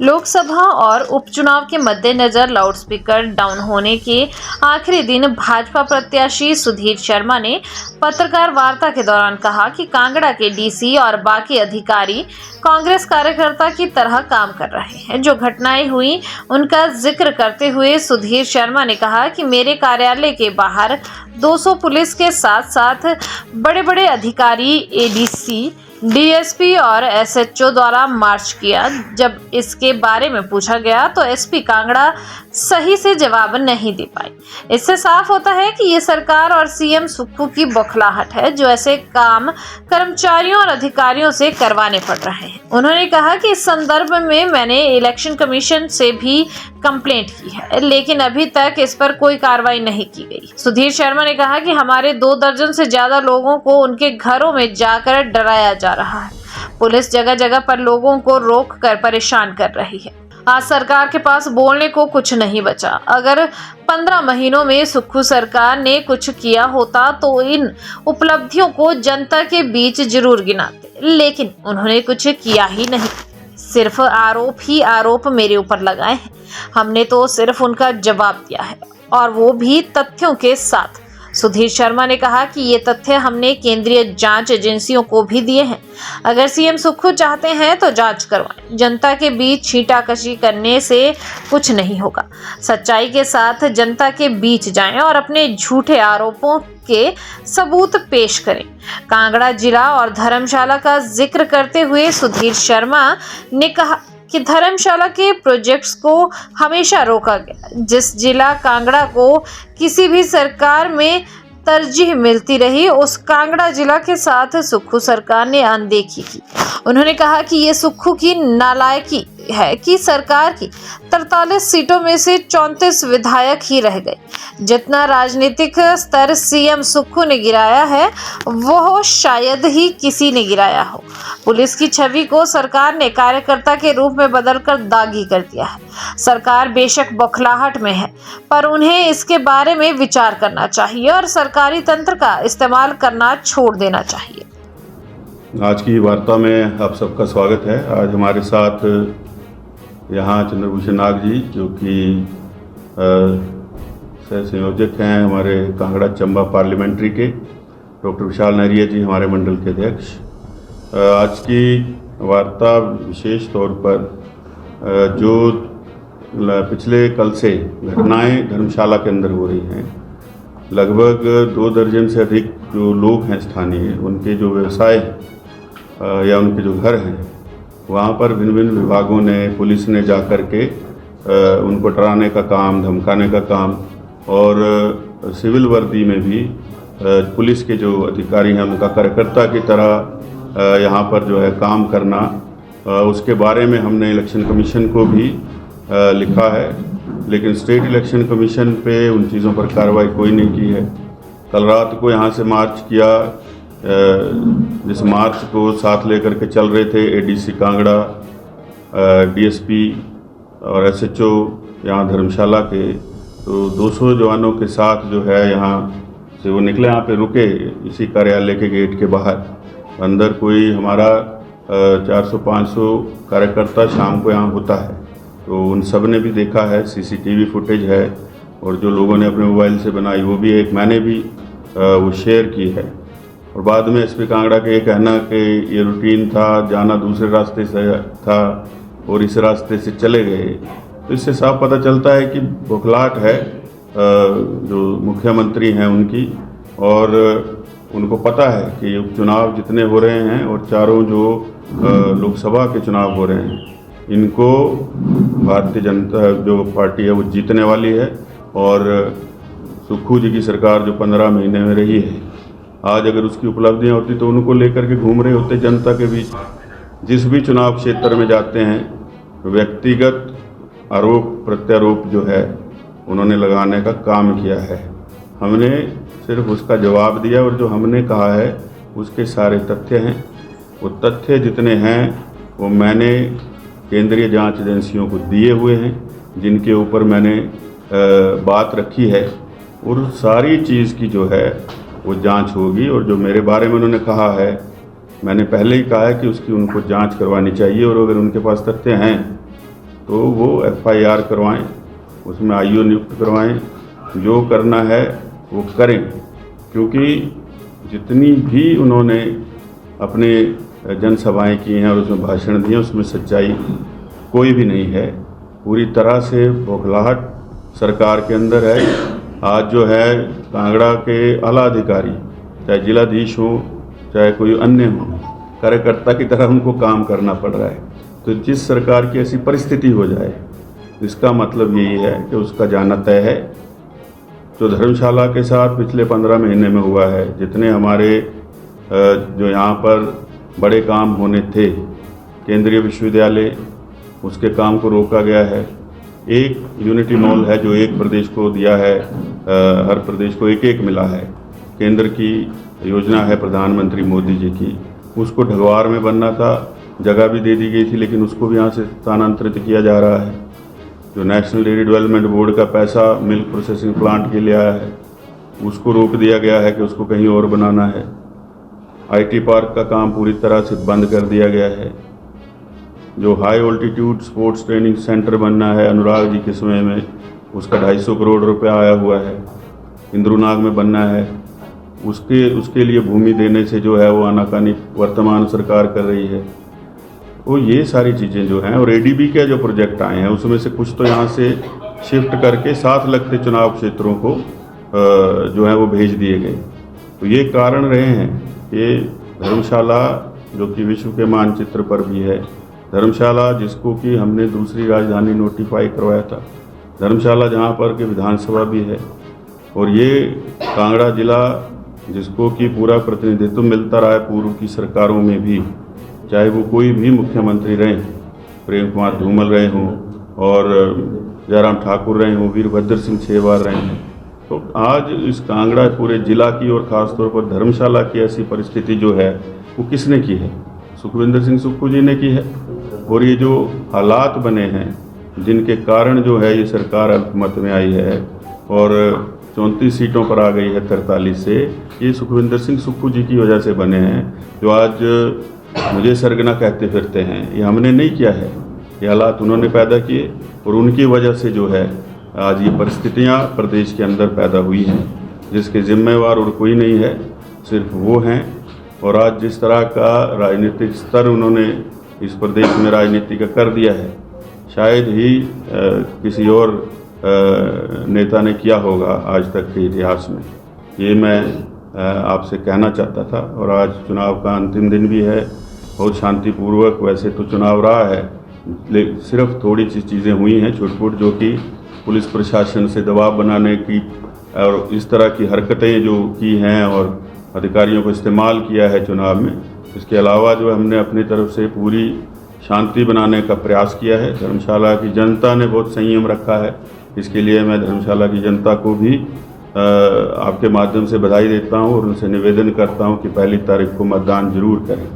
लोकसभा और उपचुनाव के मद्देनजर लाउडस्पीकर डाउन होने के आखिरी दिन भाजपा प्रत्याशी सुधीर शर्मा ने पत्रकार वार्ता के दौरान कहा कि कांगड़ा के डीसी और बाकी अधिकारी कांग्रेस कार्यकर्ता की तरह काम कर रहे हैं। जो घटनाएं हुई उनका जिक्र करते हुए सुधीर शर्मा ने कहा कि मेरे कार्यालय के बाहर 200 पुलिस के साथ साथ बड़े बड़े अधिकारी एडीसी, डीएसपी और एसएचओ द्वारा मार्च किया। जब इसके बारे में पूछा गया तो एसपी कांगड़ा सही से जवाब नहीं दे पाई। इससे साफ होता है कि ये सरकार और सीएम सुक्खू की बौखलाहट है, जो ऐसे काम कर्मचारियों और अधिकारियों से करवाने पड़ रहे हैं। उन्होंने कहा कि इस संदर्भ में मैंने इलेक्शन कमीशन से भी कंप्लेंट की है, लेकिन अभी तक इस पर कोई कार्रवाई नहीं की गई। सुधीर शर्मा ने कहा कि हमारे 2 दर्जन से ज्यादा लोगों को उनके घरों में जाकर डराया जा रहा है। पुलिस जगह जगह पर लोगों को रोक कर परेशान कर रही है। आज सरकार के पास बोलने को कुछ नहीं बचा। अगर 15 महीनों में सुक्खू सरकार ने कुछ किया होता तो इन उपलब्धियों को जनता के बीच जरूर गिनाते, लेकिन उन्होंने कुछ किया ही नहीं। सिर्फ आरोप ही आरोप मेरे ऊपर लगाए हैं। हमने तो सिर्फ उनका जवाब दिया है, और वो भी तथ्यों के साथ। सुधीर शर्मा ने कहा कि ये तथ्य हमने केंद्रीय जांच एजेंसियों को भी दिए हैं। अगर सीएम सुक्खू चाहते हैं तो जांच करवाएं। जनता के बीच छींटाकशी करने से कुछ नहीं होगा। सच्चाई के साथ जनता के बीच जाएं और अपने झूठे आरोपों के सबूत पेश करें। कांगड़ा जिला और धर्मशाला का जिक्र करते हुए सुधीर शर्मा ने कहा कि धर्मशाला के प्रोजेक्ट्स को हमेशा रोका गया। जिस जिला कांगड़ा को किसी भी सरकार में तरजीह मिलती रही, उस कांगड़ा जिला के साथ सुक्खू सरकार ने अनदेखी की। उन्होंने कहा कि ये सुक्खू की नालायकी है कि सरकार की 43 सीटों में से 34 विधायक ही रह गए। जितना राजनीतिक स्तर सीएम सुक्खू ने गिराया है, वो शायद ही किसी ने गिराया हो। पुलिस की छवि को सरकार ने कार्यकर्ता के रूप में बदलकर दागी कर दिया है। सरकार बेशक बौखलाहट में है, पर उन्हें इसके बारे में विचार करना चाहिए और सरकारी तंत्र का इस्तेमाल करना छोड़ देना चाहिए। आज की वार्ता में आप सबका स्वागत है। आज हमारे साथ यहाँ चंद्रभूषण नाग जी, जो कि सह संयोजक हैं हमारे कांगड़ा चंबा पार्लियामेंट्री के, डॉक्टर विशाल नहरिया जी हमारे मंडल के अध्यक्ष। आज की वार्ता विशेष तौर पर जो पिछले कल से घटनाएं धर्मशाला के अंदर हो रही हैं, लगभग 2 दर्जन से अधिक जो लोग हैं स्थानीय, उनके जो व्यवसाय या उनके जो घर हैं, वहाँ पर भिन्न भिन्न विभागों ने, पुलिस ने जा कर के उनको डराने का काम, धमकाने का काम, और सिविल वर्दी में भी पुलिस के जो अधिकारी हैं उनका कार्यकर्ता की तरह यहाँ पर जो है काम करना, उसके बारे में हमने इलेक्शन कमीशन को भी लिखा है, लेकिन स्टेट इलेक्शन कमीशन पे उन चीज़ों पर कार्रवाई कोई नहीं की है। कल रात को यहाँ से मार्च किया, जिस मार्च को साथ लेकर के चल रहे थे एडीसी कांगड़ा, डीएसपी और एसएचओ यहाँ धर्मशाला के, तो 200 जवानों के साथ जो है यहाँ से वो निकले, यहाँ पे रुके इसी कार्यालय के गेट के बाहर। अंदर कोई हमारा 400-500 कार्यकर्ता शाम को यहाँ होता है, तो उन सब ने भी देखा है, सीसीटीवी फुटेज है, और जो लोगों ने अपने मोबाइल से बनाई वो भी एक मैंने भी वो शेयर की है। और बाद में एसपी कांगड़ा के ये कहना कि ये रूटीन था, जाना दूसरे रास्ते से था और इस रास्ते से चले गए, तो इससे साफ पता चलता है कि बौखलाहट है जो मुख्यमंत्री हैं उनकी, और उनको पता है कि उपचुनाव जितने हो रहे हैं और चारों जो लोकसभा के चुनाव हो रहे हैं, इनको भारतीय जनता जो पार्टी है वो जीतने वाली है। और सुक्खू जी की सरकार जो 15 महीने में रही है, आज अगर उसकी उपलब्धियां होती तो उनको लेकर के घूम रहे होते जनता के बीच। जिस भी चुनाव क्षेत्र में जाते हैं, व्यक्तिगत आरोप प्रत्यारोप जो है उन्होंने लगाने का काम किया है। हमने सिर्फ उसका जवाब दिया, और जो हमने कहा है उसके सारे तथ्य हैं। वो तथ्य जितने हैं वो मैंने केंद्रीय जांच एजेंसियों को दिए हुए हैं, जिनके ऊपर मैंने बात रखी है, और सारी चीज़ की जो है वो जांच होगी। और जो मेरे बारे में उन्होंने कहा है, मैंने पहले ही कहा है कि उसकी उनको जांच करवानी चाहिए, और अगर उनके पास तथ्य हैं तो वो FIR करवाएं, उसमें IO नियुक्त करवाएं, जो करना है वो करें, क्योंकि जितनी भी उन्होंने अपने जनसभाएं की हैं और उसमें भाषण दिए उसमें सच्चाई कोई भी नहीं है। पूरी तरह से बौखलाहट सरकार के अंदर है। आज जो है कांगड़ा के आला अधिकारी, चाहे जिलाधीश हो चाहे कोई अन्य हो, कार्यकर्ता की तरह उनको काम करना पड़ रहा है। तो जिस सरकार की ऐसी परिस्थिति हो जाए, इसका मतलब यही है कि उसका जाना तय है। जो धर्मशाला के साथ पिछले 15 महीने में हुआ है, जितने हमारे जो यहाँ पर बड़े काम होने थे, केंद्रीय विश्वविद्यालय, उसके काम को रोका गया है। एक यूनिटी मॉल है जो एक प्रदेश को दिया है, हर प्रदेश को एक एक मिला है। केंद्र की योजना है प्रधानमंत्री मोदी जी की, उसको ढगवार में बनना था, जगह भी दे दी गई थी, लेकिन उसको भी यहाँ से स्थानांतरित किया जा रहा है। जो नेशनल डेयरी डेवलपमेंट बोर्ड का पैसा मिल्क प्रोसेसिंग प्लांट के लिए आया है, उसको रोक दिया गया है कि उसको कहीं और बनाना है। IT पार्क का काम पूरी तरह से बंद कर दिया गया है। जो high altitude sports training centre बनना है अनुराग जी के समय में, उसका 250 करोड़ रुपया आया हुआ है। इंद्रुनाग में बनना है, उसके लिए भूमि देने से जो है वो आनाकानी वर्तमान सरकार कर रही है। वो ये सारी चीज़ें जो हैं, और ADB के जो प्रोजेक्ट आए हैं उसमें से कुछ तो यहाँ से शिफ्ट करके साथ लगते चुनाव क्षेत्रों को जो है वो भेज दिए गए। तो ये कारण रहे हैं कि धर्मशाला जो कि विश्व के मानचित्र पर भी है, धर्मशाला जिसको कि हमने दूसरी राजधानी नोटिफाई करवाया था, धर्मशाला जहाँ पर कि विधानसभा भी है, और ये कांगड़ा जिला जिसको कि पूरा प्रतिनिधित्व मिलता रहा है पूर्व की सरकारों में भी, चाहे वो कोई भी मुख्यमंत्री रहे, प्रेम कुमार धूमल रहे हों और जयराम ठाकुर रहे हों, वीरभद्र सिंह छेवार रहे हों। तो आज इस कांगड़ा पूरे जिला की और ख़ासतौर पर धर्मशाला की ऐसी परिस्थिति जो है वो किसने की है? सुखविंदर सिंह सुक्खू जी ने की है। और ये जो हालात बने हैं जिनके कारण जो है ये सरकार अल्पमत में आई है और 34 सीटों पर आ गई है 43 से, ये सुखविंदर सिंह सुक्खू जी की वजह से बने हैं, जो आज मुझे सरगना कहते फिरते हैं। ये हमने नहीं किया है, ये हालात उन्होंने पैदा किए और उनकी वजह से जो है आज ये परिस्थितियाँ प्रदेश के अंदर पैदा हुई हैं, जिसके जिम्मेवार और कोई नहीं है, सिर्फ वो हैं। और आज जिस तरह का राजनीतिक स्तर उन्होंने इस प्रदेश में राजनीति का कर दिया है, शायद ही किसी और नेता ने किया होगा आज तक के इतिहास में। ये मैं आपसे कहना चाहता था। और आज चुनाव का अंतिम दिन भी है, बहुत शांतिपूर्वक वैसे तो चुनाव रहा है, लेकिन सिर्फ थोड़ी सी चीज़ें हुई हैं छुटपुट, जो कि पुलिस प्रशासन से दबाव बनाने की और इस तरह की हरकतें जो की हैं और अधिकारियों को इस्तेमाल किया है चुनाव में। इसके अलावा जो हमने अपनी तरफ से पूरी शांति बनाने का प्रयास किया है। धर्मशाला की जनता ने बहुत संयम रखा है, इसके लिए मैं धर्मशाला की जनता को भी आपके माध्यम से बधाई देता हूं और उनसे निवेदन करता हूं कि 1 तारीख को मतदान जरूर करें।